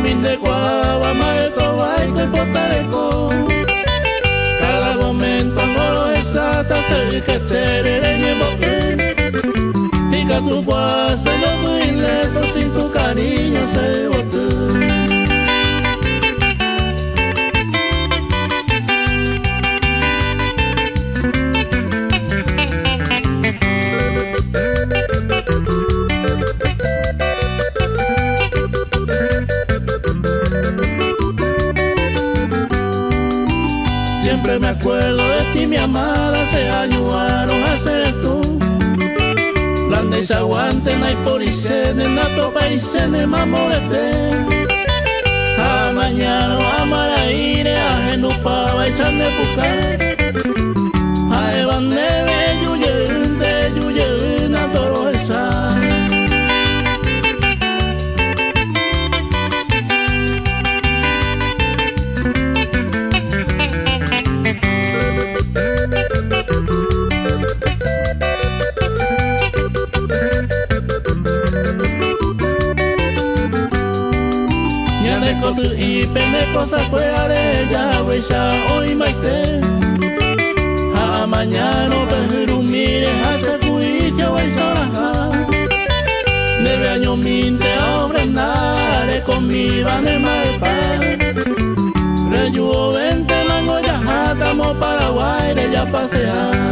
minde cuava maeto guayco y potareco. Cada momento amor exata se que te llevo y que tu guasa yo tu ileso sin tu cariño se botó. Siempre me acuerdo de ti, mi amada, se ayudaron a ser tú. Lande se aguante, na y poricene, na topa y sene, mamorete. A mañana, a maraire, a genupaba y sane pucar. A evan neve, yuye, na toro esa. Y pende cosa fuera de ella, huella hoy maite. A mañana pero mire hace juicio voy sola. Debe año minte a obrenare con mi vane malpa. Reyuo 20 mango ya jatamo Paraguay de ya pasear.